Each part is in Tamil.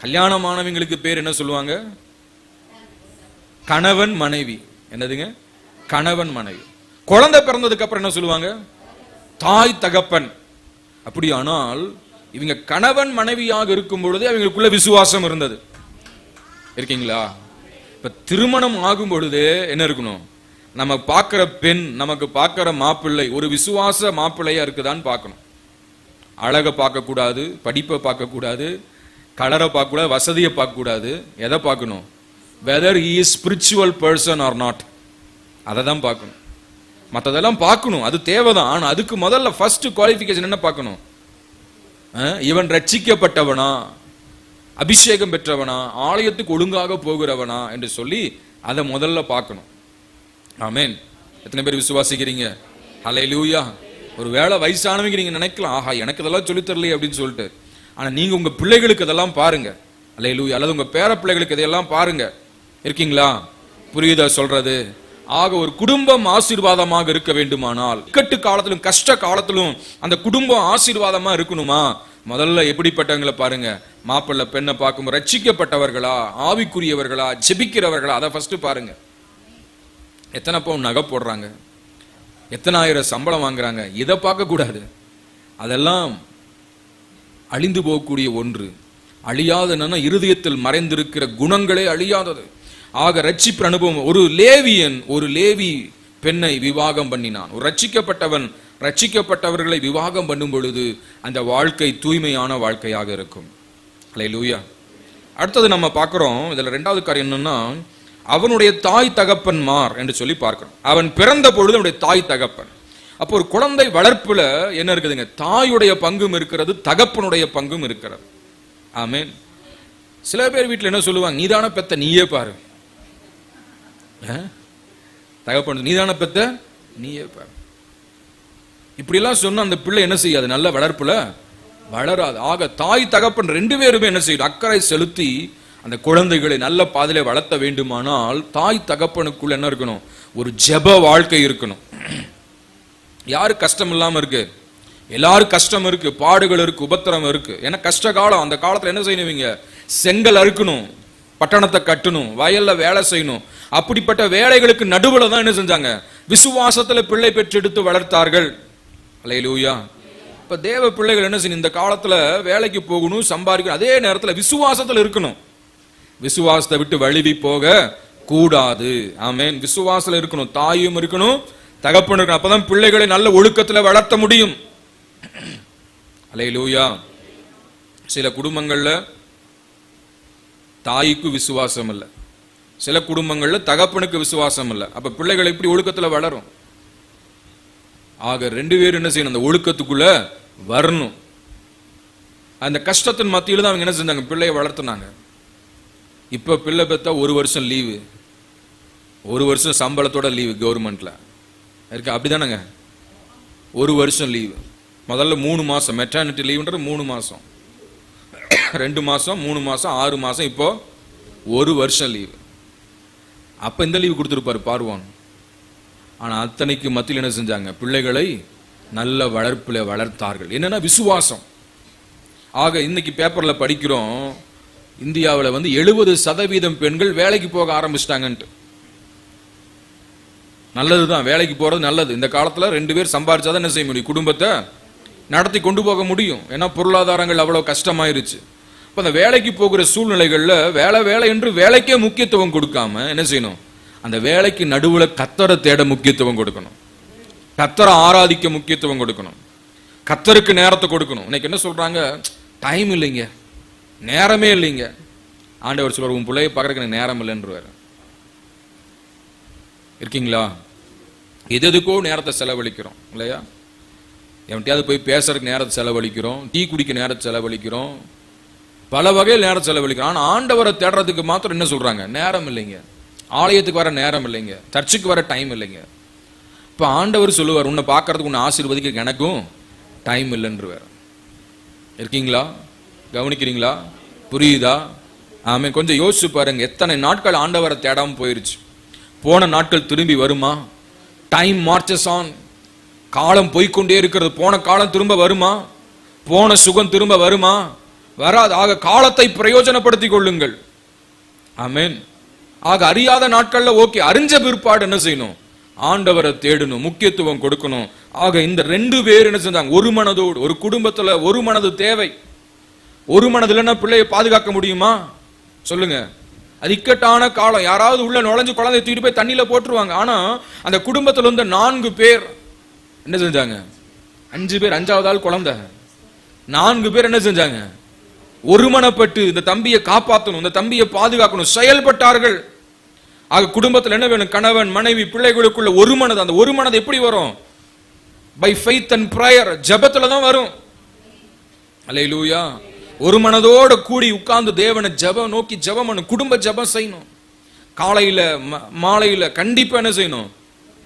கல்யாணமானவங்களுக்கு பேர் என்ன சொல்லுவாங்க? கணவன் மனைவி. என்னதுங்க? கணவன் மனைவி. குழந்தை பிறந்ததுக்கு அப்புறம் என்ன சொல்லுவாங்க? தாய் தகப்பன். அப்படியானால் இவங்க கணவன் மனைவியாக இருக்கும் பொழுது அவங்களுக்குள்ள விசுவாசம் இருந்தது. இருக்கீங்களா? இப்ப திருமணம் ஆகும் பொழுது என்ன இருக்கணும்? நம்ம பார்க்கிற பெண், நமக்கு பார்க்கிற மாப்பிள்ளை ஒரு விசுவாச மாப்பிள்ளையா இருக்குதான்னு பார்க்கணும். அழகை பார்க்க கூடாது, படிப்பை பார்க்க கூடாது, கலரை பார்க்க கூடாது, வசதியை பார்க்க கூடாது. எதை பார்க்கணும்? Whether he is spiritual person or not. அதை தான் பார்க்கணும். மற்றதெல்லாம் பார்க்கணும், அது தேவைதான். ஆனா அதுக்கு முதல்ல ஃபர்ஸ்ட் குவாலிஃபிகேஷன் என்ன பார்க்கணும்? இவன் ரட்சிக்கப்பட்டவனா, அபிஷேகம் பெற்றவனா, ஆலயத்துக்கு ஒழுங்காக போகிறவனா என்று சொல்லி அதை முதல்ல பார்க்கணும். ஆமென். எத்தனை பேர் விசுவாசிக்கிறீங்க? ஹல்லேலூயா. ஒரு வேளை வயசானவங்க நீங்க நினைக்கலாம், ஆஹா எனக்கு இதெல்லாம் சொல்லித் தரலையே அப்படின்னு சொல்லிட்டு. ஆனா நீங்க உங்க பிள்ளைகளுக்கு இதெல்லாம் பாருங்க. ஹல்லேலூயா. அல்லது உங்க பேர பிள்ளைகளுக்கு இதெல்லாம் பாருங்க. இருக்கீங்களா? புரியுதா சொல்றது? ஆக ஒரு குடும்பம் ஆசீர்வாதமாக இருக்க வேண்டுமானால், இக்கட்டு காலத்திலும் கஷ்ட காலத்திலும் அந்த குடும்பம் ஆசீர்வாதமா இருக்கணுமா? முதல்ல எப்படிப்பட்டவங்களை பாருங்க. மாப்பிள்ளை பெண்ணை பார்க்கும் ரட்சிக்கப்பட்டவர்களா, ஆவிக்குரியவர்களா, ஜெபிக்கிறவர்களா, அதை ஃபர்ஸ்ட் பாருங்க. எத்தனை பவுன் நகை போடுறாங்க, எத்தனை ஆயிரம் சம்பளம் வாங்குறாங்க, இதை பார்க்க கூடாது. அதெல்லாம் அழிந்து போகக்கூடிய ஒன்று. அழியாத இருதயத்தில் மறைந்திருக்கிற குணங்களே அழியாதது. ஆக ரட்சிப்பு அனுபவம். ஒரு லேவியன் ஒரு லேவி பெண்ணை விவாகம் பண்ணினான். ஒரு ரட்சிக்கப்பட்டவன் ரட்சிக்கப்பட்டவர்களை விவாகம் பண்ணும் பொழுது அந்த வாழ்க்கை தூய்மையான வாழ்க்கையாக இருக்கும். ஹல்லேலூயா. அடுத்தது நம்ம பார்க்கிறோம். இதுல ரெண்டாவது காரியம் என்னன்னா, அவனுடைய தாய் தகப்பன்மார் என்று சொல்லி பார்க்கிறோம். அவன் பிறந்த பொழுது அவனுடைய தாய் தகப்பன். அப்போ ஒரு குழந்தை வளர்ப்புல என்ன இருக்குதுங்க? தாயுடைய பங்கும் இருக்கிறது, தகப்பனுடைய பங்கும் இருக்கிறது. ஆமென். சில பேர் வீட்டில் என்ன சொல்லுவாங்க? நீதான பெத்த, நீயே பாரு. தகப்பன் நீதான பெத்த, நீயே பாரு. இப்படி எல்லாம் சொன்ன அந்த பிள்ளை என்ன செய்யாது? நல்ல வளர்ப்புல வளராது. ஆக தாய் தகப்பன் ரெண்டு பேருமே என்ன செய்யும்? அக்கறை செலுத்தி அந்த குழந்தைகளை நல்ல பாதையில வளர்த்த வேண்டுமானால் தாய் தகப்பனுக்குள்ள என்ன இருக்கணும்? ஒரு ஜெப வாழ்க்கை இருக்கணும். யாரு கஷ்டம் இல்லாம இருக்கு? எல்லாரும் கஷ்டம் இருக்கு, பாடுகள் இருக்கு, உபத்திரம் இருக்கு. ஏன்னா கஷ்ட காலம். அந்த காலத்துல என்ன செய்யணுவீங்க? செங்கல் அறுக்கணும், பட்டணத்தை கட்டணும், வயல்ல வேலை செய்யணும். அப்படிப்பட்ட வேலைகளுக்கு நடுவுல தான் என்ன செஞ்சாங்க? விசுவாசத்துல பிள்ளை பெற்றெடுத்து வளர்த்தார்கள். ஹல்லேலூயா. இப்ப தேவ பிள்ளைகள் என்ன செய்யணும்? இந்த காலத்துல வேலைக்கு போகணும், சம்பாதிக்கணும், அதே நேரத்துல விசுவாசத்துல இருக்கணும். விசுவாசத்தை விட்டு வழுவி போக கூடாது. ஆமென். விசுவாசத்துல இருக்கணும், தாயும் இருக்கணும், தகப்பனும் இருக்கணும். அப்பதான் பிள்ளைகளை நல்ல ஒழுக்கத்துல வளர்த்த முடியும். ஹல்லேலூயா. சில குடும்பங்கள்ல தாய்க்கு விசுவாசம் இல்லை, சில குடும்பங்கள்ல தகப்பனுக்கு விசுவாசம் இல்லை. அப்ப பிள்ளைகள் எப்படி ஒழுக்கத்துல வளரும்? ஆக ரெண்டு பேரும் என்ன செய்யணும்? அந்த ஒழுக்கத்துக்குள்ள வரணும். அந்த கஷ்டத்தின் மத்தியில தான் அவங்க என்ன செஞ்சாங்க? பிள்ளையை வளர்த்துனாங்க. இப்ப பிள்ளை பெத்தா ஒரு வருஷம் லீவு, ஒரு வருஷம் சம்பளத்தோட லீவு கவர்மெண்ட்ல இருக்கு. அப்படிதானங்க? ஒரு வருஷம் லீவு. முதல்ல 3 மாசம் மெட்டர்னிட்டி லீவுன்றது 3 மாசம், 2 மாசம், 3 மாசம், 6 மாசம், இப்போ ஒரு வருஷம் லீவு. அப்ப இந்த லீவு கொடுத்துருப்பாரு பார்வான். ஆனா அத்தனைக்கு மத்தியில் என்ன செஞ்சாங்க? பிள்ளைகளை நல்ல வளர்ப்புல வளர்த்தார்கள். என்னன்னா விசுவாசம். ஆக இன்னைக்கு பேப்பர்ல படிக்கிறோம், இந்தியாவில் 70% பெண்கள் வேலைக்கு போக ஆரம்பிச்சிட்டாங்கன்ட்டு. நல்லதுதான், வேலைக்கு போறது நல்லது. இந்த காலத்துல 2 பேர் சம்பாதிச்சாதான் என்ன செய்ய முடியும்? குடும்பத்தை நடத்தி கொண்டு போக முடியும். ஏன்னா பொருளாதாரங்கள் அவ்வளவு கஷ்டமாயிருச்சு. இப்ப அந்த வேலைக்கு போகிற சூழ்நிலைகள்ல வேலை வேலை என்று வேலைக்கே முக்கியத்துவம் கொடுக்காம என்ன செய்யணும்? அந்த வேலைக்கு நடுவுல கர்த்தரை தேட முக்கியத்துவம் கொடுக்கணும், கர்த்தரை ஆராதிக்க முக்கியத்துவம் கொடுக்கணும், கர்த்தருக்கு நேரத்தை கொடுக்கணும். இன்னைக்கு என்ன சொல்றாங்க? டைம் இல்லைங்க, நேரமே இல்லைங்க. ஆண்டவர் சொல்றார், உன் பிள்ளைய பார்க்கறதுக்கு எனக்கு நேரம் இல்லைன்றாரு. இருக்கீங்களா? எதுக்கோ நேரத்தை செலவழிக்கிறோம் இல்லையா? எவன்கிட்டயாவது போய் பேசுறதுக்கு நேரத்தை செலவழிக்கிறோம், டீ குடிக்க நேரத்தை செலவழிக்கிறோம், பல வகையில் நேரம் செலவழிக்கிறோம். ஆனா ஆண்டவரை தேடுறதுக்கு மாத்திரம் என்ன சொல்றாங்க? நேரம் இல்லைங்க, ஆலயத்துக்கு வர நேரம் இல்லைங்க, சர்ச்சுக்கு வர டைம் இல்லைங்க. இப்ப ஆண்டவர் சொல்லுவார், உன்னை பார்க்கறதுக்கு, உன்னை ஆசீர்வதிக்க எனக்கும் டைம் இல்லைன்று வேற. இருக்கீங்களா? கவனிக்கிறீங்களா? புரியுதா? ஆமே. கொஞ்சம் யோசிச்சு பாருங்க, எத்தனை நாட்கள் ஆண்டவரை தேடாம போயிருச்சு. போன நாட்கள் திரும்பி வருமா? Time marches on. காலம் போய்கொண்டே இருக்கிறது. போன காலம் திரும்ப வருமா? போன சுகம் திரும்ப வருமா? வராது. ஆக காலத்தை பிரயோஜனப்படுத்திக் கொள்ளுங்கள். ஆமென். ஆக அறியாத நாட்கள்ல ஓகே, அறிஞ்ச பிற்பாடு என்ன செய்யணும்? ஆண்டவரை தேடணும், முக்கியத்துவம் கொடுக்கணும். ஆக இந்த 2 பேர் என்ன செஞ்சாங்க? ஒரு மனதோடு. ஒரு குடும்பத்துல ஒரு மனது தேவை. ஒரு மனது இல்லைன்னா பிள்ளையை பாதுகாக்க முடியுமா? சொல்லுங்க. அது இக்கட்டான காலம். யாராவது உள்ள நுழைஞ்சு குழந்தைய தூக்கிட்டு போய் தண்ணியில போட்டுருவாங்க. ஆனா அந்த குடும்பத்துல இருந்த 4 பேர் என்ன செஞ்சாங்க? 5 பேர், 5வது ஆள் குழந்தை. 4 பேர் என்ன செஞ்சாங்க? ஒருமனப்பட்டு இந்த தம்பியை காப்பாற்றணும், இந்த தம்பியை பாதுகாக்கணும், செயல்பட்டார்கள். ஆக குடும்பத்தில் என்ன வேணும்? கணவன், மனைவி, பிள்ளைகளுக்குள்ள ஒரு மனது. அந்த ஒரு மனது எப்படி வரும்? பை ஃபெய்த் அண்ட் பிரேயர், ஜெபத்துல தான் வரும். அல்லேலூயா. ஒரு மனதோட கூடி உட்கார்ந்து தேவனை ஜெபம் நோக்கி ஜெபம் பண்ணணும். குடும்ப ஜெபம் செய்யணும். காலையில மாலையில கண்டிப்பா என்ன செய்யணும்?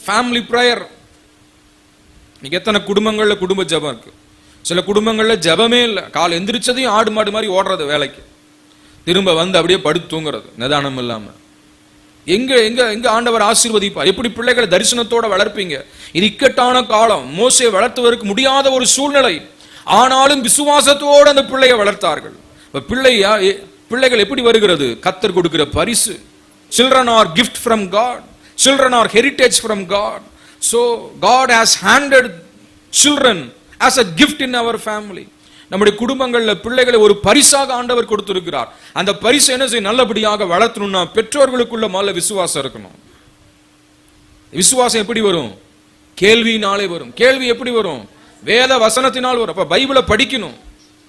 Family prayer. இன்னைக்கு எத்தனை குடும்பங்கள்ல குடும்ப ஜெபம் இருக்கு? சில குடும்பங்கள்ல ஜெபமே இல்லை. காலை எந்திரிச்சதையும் ஆடு மாடு மாதிரி ஓடுறது வேலைக்கு, திரும்ப வந்து அப்படியே படுத்து தூங்குறது, நிதானம் இல்லாம. எங்க எங்க எங்க ஆண்டவர் ஆசீர்வதிப்பார்? எப்படி பிள்ளைகளை தரிசனத்தோட வளர்ப்பீங்க? இது இக்கட்டான காலம். மோசே வளர்த்துவதற்கு முடியாத ஒரு சூழ்நிலை. ஆனாலும் விசுவாசத்தோடு அந்த பிள்ளையை வளர்த்தார்கள். பிள்ளைகள் எப்படி வருகிறது? கர்த்தர் கொடுக்கிற பரிசு. Children are gift from God. Children are heritage from God. So God has handed children as a gift in our family. நம்முடைய குடும்பங்கள்ல பிள்ளைகளை ஒரு பரிசாக ஆண்டவர் கொடுத்திருக்கிறார். அந்த பரிசு என்ன செய்ய? நல்லபடியாக வளர்த்தணும்னா பெற்றோர்களுக்குள்ள முதல்ல விசுவாசம் இருக்கணும். விசுவாசம் எப்படி வரும்? கேள்வியினாலே வரும். கேள்வி எப்படி வரும்? வேத வசனத்தினால் வரும். அப்ப பைபிளை படிக்கணும்.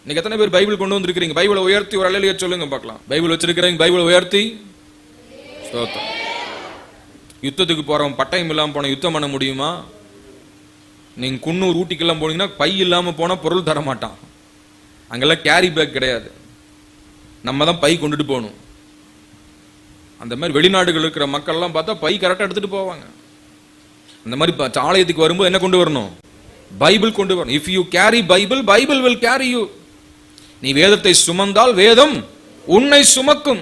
இன்னைக்கு எத்தனை பேர் பைபிள் கொண்டு வந்திருக்கிறீங்க? பைபிளை உயர்த்தி ஒரு அல்லேலூயா சொல்லுங்க பார்க்கலாம். பைபிள் வச்சிருக்கிறீங்க? பைபிளை உயர்த்தி ஸ்தோத்திரம். யுத்தத்துக்கு போறவன் பட்டயம் இல்லாம போன யுத்தம் பண்ண முடியுமா? நீங்க குன்னூர் ஊட்டிக்கெல்லாம் போனீங்கன்னா பை இல்லாம போனா பொருள் தர மாட்டான். அங்கெல்லாம் கேரி பேக் கிடையாது. நம்ம தான் பை கொண்டுட்டு போகணும். அந்த மாதிரி வெளிநாடுகள் இருக்கிற மக்கள் எல்லாம் பார்த்தா பை கரெக்டா எடுத்துட்டு போவாங்க. அந்த மாதிரி ஆலயத்துக்கு வரும்போது என்ன கொண்டு வரணும்? பைபிள் கொண்டு வரணும். If you carry Bible, Bible will carry you. நீ வேதத்தை சுமந்தால் வேதம் உன்னை சுமக்கும்.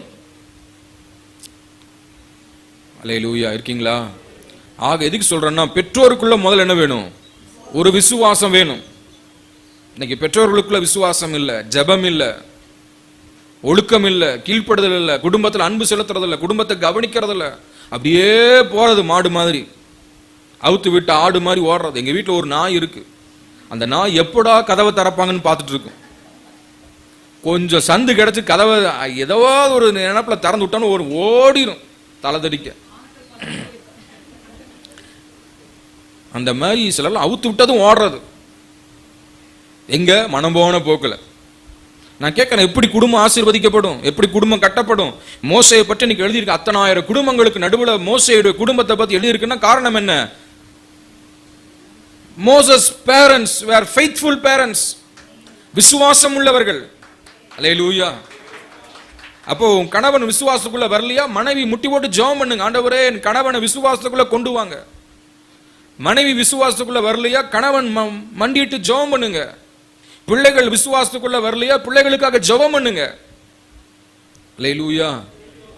அல்லேலூயா. இருக்கீங்களா? ஆக எதுக்கு சொல்றேன்னா, பெற்றோருக்குள்ள முதல்ல என்ன வேணும்? ஒரு விசுவாசம் வேணும். இன்னைக்கு பெற்றோர்களுக்குள்ள விசுவாசம் இல்ல, ஜெபம் இல்ல, ஒழுக்கம் இல்ல, கீழ்ப்படுதல் இல்ல, குடும்பத்தில் அன்பு செலுத்துறது இல்ல, குடும்பத்தை கவனிக்கிறது இல்ல. அப்படியே போறது மாடு மாதிரி, அவுத்து விட்டு ஆடு மாதிரி ஓடுறது. எங்க வீட்டுல ஒரு நாய் இருக்கு. அந்த நாய் எப்படா கதவை திறப்பாங்கன்னு பார்த்துட்டு இருக்கும். கொஞ்சம் சந்து கிடைச்சு கதவை ஏதாவது ஒரு நினைப்புல திறந்து விட்டான்னு ஒரு ஓடிடும் தலை தடிக்க. அந்த மாதிரி சிலர்லாம் அவுத்து விட்டதும் ஓடுறது. எங்க? மனம் போன போக்குல. நான் கேட்கிறேன், எப்படி குடும்பம் ஆசீர்வதிக்கப்படும்? எப்படி குடும்பம் கட்டப்படும்? மோசையை பற்றி இன்னைக்கு எழுதியிருக்கு. அத்தனை ஆயிரம் குடும்பங்களுக்கு நடுவில் மோசையுடைய குடும்பத்தை பத்தி எழுதியிருக்குன்னா காரணம் என்ன? Moses parents were faithful parents. விசுவாசம் உள்ளவர்கள். அல்லேலூயா. அப்போ கணவன் விசுவாசத்துக்குள்ள வரலையா? மனைவி முட்டி போட்டு ஜெபம் பண்ணுங்க, ஆண்டவரே என் கணவனை விசுவாசத்துக்குள்ள கொண்டு வாங்க. மனைவி விசுவாசத்துக்குள்ள வரலையா? கணவன் மண்டிட்டு ஜெபம் பண்ணுங்க. பிள்ளைகள் விசுவாசத்துக்குள்ள வரலையா? பிள்ளைகளுக்காக ஜெபம் பண்ணுங்க. அல்லேலூயா.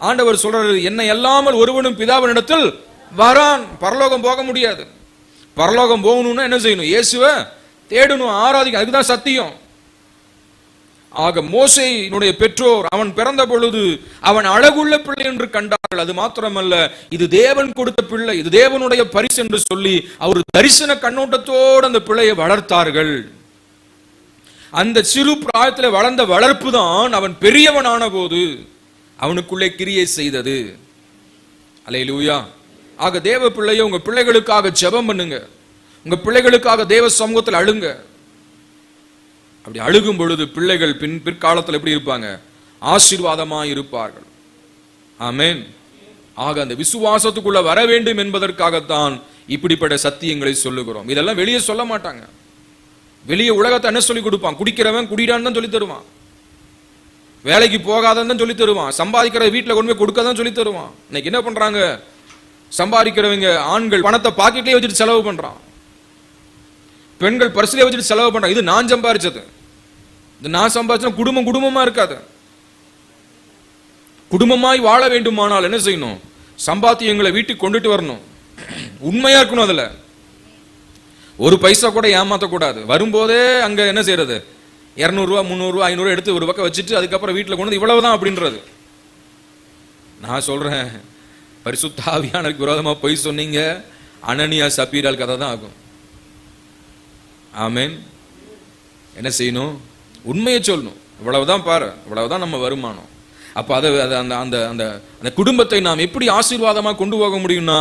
ஆண்டவர் சொல்றாரு, என்னை அல்லாமல் ஒருவனும் பிதாவினிடத்தில் வரான். பரலோகம் போக முடியாது. பரலோகம் போகணும்னா என்ன செய்யணும்? இயேசுவை தேடணும், ஆராதிக்கணும். அதுக்குதான் சத்தியம். ஆக மோசேயினுடைய பெற்றோர் அவன் பிறந்த பொழுது அவன் அழகுள்ள பிள்ளை என்று கண்டார்கள். அது மாத்திரமல்ல, இது தேவன் கொடுத்த பிள்ளை, இது தேவனுடைய பரிசு என்று சொல்லி அவர் தரிசன கண்ணோட்டத்தோடு அந்த பிள்ளையை வளர்த்தார்கள். அந்த சிறு பிராயத்தில் வளர்ந்த வளர்ப்பு தான் அவன் பெரியவனான போது அவனுக்குள்ளே கிரியை செய்தது. அல்லேலூயா. ஆக தேவ பிள்ளையை உங்க பிள்ளைகளுக்காக ஜெபம் பண்ணுங்க. உங்க பிள்ளைகளுக்காக தேவ சமூகத்தில் அழுங்க. அப்படி அழுகும் பொழுது பிள்ளைகள் பிற்காலத்தில் எப்படி இருப்பாங்க? ஆசீர்வாதமாய் இருப்பார்கள். ஆமென். ஆக அந்த விசுவாசத்துக்குள்ள வர வேண்டும் என்பதற்காகத்தான் இப்படிப்பட்ட சத்தியங்களை சொல்லுகிறோம். இதெல்லாம் வெளியே சொல்ல மாட்டாங்க. வெளியே உலகத்தை என்ன சொல்லி கொடுப்பான்? குடிக்கிறவன் குடிடான்னு தான் சொல்லி தருவான். வேலைக்கு போகாதான் தான் சொல்லி தருவான். சம்பாதிக்கிற வீட்டுல கொண்டு போய் கொடுக்க தான் சொல்லி தருவான். இன்னைக்கு என்ன பண்றாங்க? சம்பாதிக்கிறவங்க ஆண்கள் பணத்தை பாக்கெட்லயே வச்சுட்டு செலவு பண்றான். பெண்கள் பர்ஸ்லயே வச்சுட்டு செலவு பண்றான். இது நான் சம்பாதிச்சது, இது நான் சம்பாதிச்சா குடும்பம் குடும்பமா இருக்காது. குடும்பமாய் வாழ வேண்டுமானால் என்ன செய்யணும்? சம்பாத்தியங்களை வீட்டுக்கு கொண்டுட்டு வரணும். உண்மையா இருக்கணும். அதுல ஒரு பைசா கூட ஏமாத்தக்கூடாது. வரும்போதே அங்க என்ன செய்யறது? 200 300 500 எடுத்து ஒரு பக்கம் வச்சுட்டு அதுக்கப்புறம் வீட்டில் கொண்டு வந்து இவ்வளவுதான் அப்படின்றது. நான் சொல்றேன், பரிசுத்த ஆவியானவருக்கு விரோதமா பொய் சொன்னீங்க, அனனியா சப்பீரால் கதை தான் ஆகும். ஆமென். என்ன செய்யணும்? உண்மையை சொல்லணும். இவ்வளவுதான் பாரு, இவ்வளவுதான் நம்ம வருமானம். அப்ப அதை அந்த அந்த அந்த குடும்பத்தை நாம் எப்படி ஆசீர்வாதமா கொண்டு போக முடியும்னா,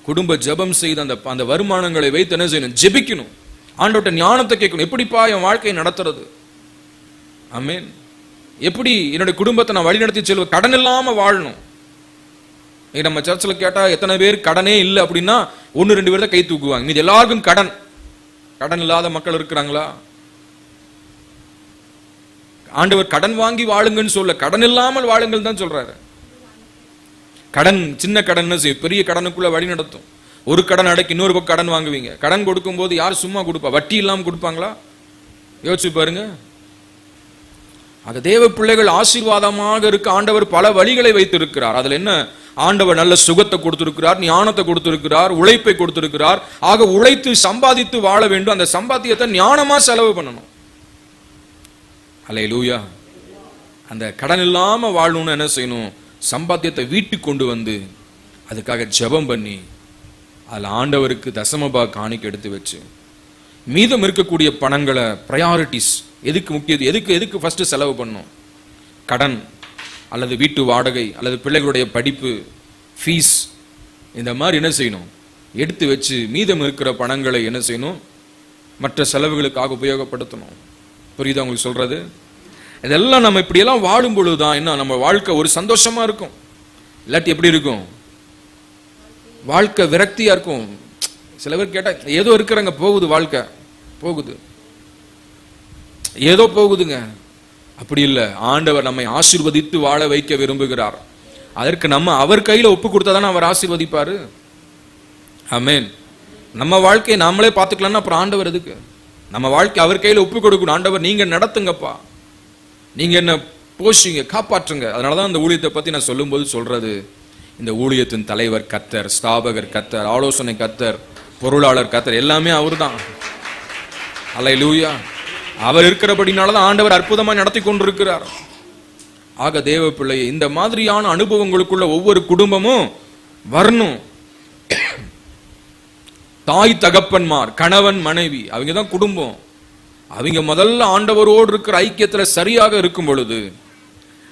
குடும்ப ஜெபம் செய்து அந்த வருமானங்களை வைத்து என்ன செய்யணும்? ஜெபிக்கணும். ஆண்டவர்ட்ட ஞானத்தை கேட்கணும். எப்படிப்பா என் வாழ்க்கையை நடத்துறது? ஆமென். எப்படி என்னுடைய குடும்பத்தை நான் வழி நடத்தி செல்வ? கடன் இல்லாம வாழணும். நம்ம சர்ச்சில் கேட்டா எத்தனை பேர் கடனே இல்லை அப்படின்னா 1-2 பேர் தான் கை தூக்குவாங்க. மீது எல்லாருக்கும் கடன் இல்லாத மக்கள் இருக்கிறாங்களா? ஆண்டவர் கடன் வாங்கி வாழுங்கன்னு சொல்ல, கடன் இல்லாமல் வாழுங்கள் தான் சொல்றாரு. கடன் சின்ன கடன் பெரிய கடனுக்குள்ள வழி நடத்தும். ஒரு கடன் அடைக்கி இன்னொரு பக்கம் கடன் வாங்குவீங்க. கடன் கொடுக்கும் போது யார் சும்மா கொடுப்பா? வட்டி இல்லாம கொடுப்பாங்களா? யோசிச்சு பாருங்க. ஆக தேவ பிள்ளைகள் ஆசீர்வாதமாக இருக்க ஆண்டவர் பல வழிகளை வைத்திருக்கிறார். அதுல என்ன? ஆண்டவர் நல்ல சுகத்தை கொடுத்திருக்கிறார், ஞானத்தை கொடுத்திருக்கிறார், உழைப்பை கொடுத்திருக்கிறார். ஆக உழைத்து சம்பாதித்து வாழ வேண்டும். அந்த சம்பாத்தியத்தை ஞானமா செலவு பண்ணணும். அல்லேலூயா. அந்த கடன் இல்லாம வாழணும்னு என்ன செய்யணும்? சம்பாத்தியத்தை வீட்டுக்கு கொண்டு வந்து அதுக்காக ஜெபம் பண்ணி அதில் ஆண்டவருக்கு தசமபா காணிக்கை எடுத்து வச்சு மீதம் இருக்கக்கூடிய பணங்களை ப்ரையாரிட்டிஸ் எதுக்கு முக்கியம், எதுக்கு ஃபர்ஸ்ட் செலவு பண்ணணும்? கடன் அல்லது வீட்டு வாடகை அல்லது பிள்ளைகளுடைய படிப்பு ஃபீஸ், இந்த மாதிரி என்ன செய்யணும்? எடுத்து வச்சு மீதம் இருக்கிற பணங்களை என்ன செய்யணும்? மற்ற செலவுகளுக்காக உபயோகப்படுத்தணும். புரியுதா உங்களுக்கு சொல்றது? இதெல்லாம் நம்ம இப்படியெல்லாம் வாழும் பொழுதுதான் என்ன நம்ம வாழ்க்கை ஒரு சந்தோஷமா இருக்கும். இல்லாட்டி எப்படி இருக்கும்? வாழ்க்கை விரக்தியா இருக்கும். சில பேர் கேட்டா ஏதோ இருக்கிறாங்க, போகுது, வாழ்க்கை போகுது, ஏதோ போகுதுங்க. அப்படி இல்லை. ஆண்டவர் நம்மை ஆசீர்வதித்து வாழ வைக்க விரும்புகிறார். அதற்கு நம்ம அவர் கையில ஒப்பு கொடுத்தாதானே அவர் ஆசீர்வதிப்பாரு. ஆமென். நம்ம வாழ்க்கையை நாமளே பார்த்துக்கலாம்னா அப்புறம் ஆண்டவர் எதுக்கு? நம்ம வாழ்க்கை அவர் கையில ஒப்பு கொடுக்கணும். ஆண்டவர் நீங்க நடத்துங்கப்பா, நீங்க என்ன போஷிங்க, காப்பாற்றுங்க. அதனாலதான் இந்த ஊழியத்தை பத்தி நான் சொல்லும்போது சொல்றது, இந்த ஊழியத்தின் தலைவர் கர்த்தர், ஸ்தாபகர் கர்த்தர், ஆலோசனை கர்த்தர், பொருளாளர் கர்த்தர், எல்லாமே அவர் தான். அல்லேலூயா. அவர் இருக்கிறபடினாலதான் ஆண்டவர் அற்புதமா நடத்தி கொண்டிருக்கிறார். ஆக தேவ பிள்ளையை இந்த மாதிரியான அனுபவங்களுக்குள்ள ஒவ்வொரு குடும்பமும் வரணும். தாய் தகப்பன்மார், கணவன் மனைவி, அவங்க தான் குடும்பம். அவங்க முதல்ல ஆண்டவரோடு இருக்கிற ஐக்கியத்துல சரியாக இருக்கும் பொழுது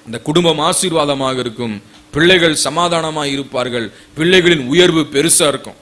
அந்த குடும்பம் ஆசீர்வாதமாக இருக்கும். பிள்ளைகள் சமாதானமாக இருப்பார்கள். பிள்ளைகளின் உயர்வு பெருசா இருக்கும்.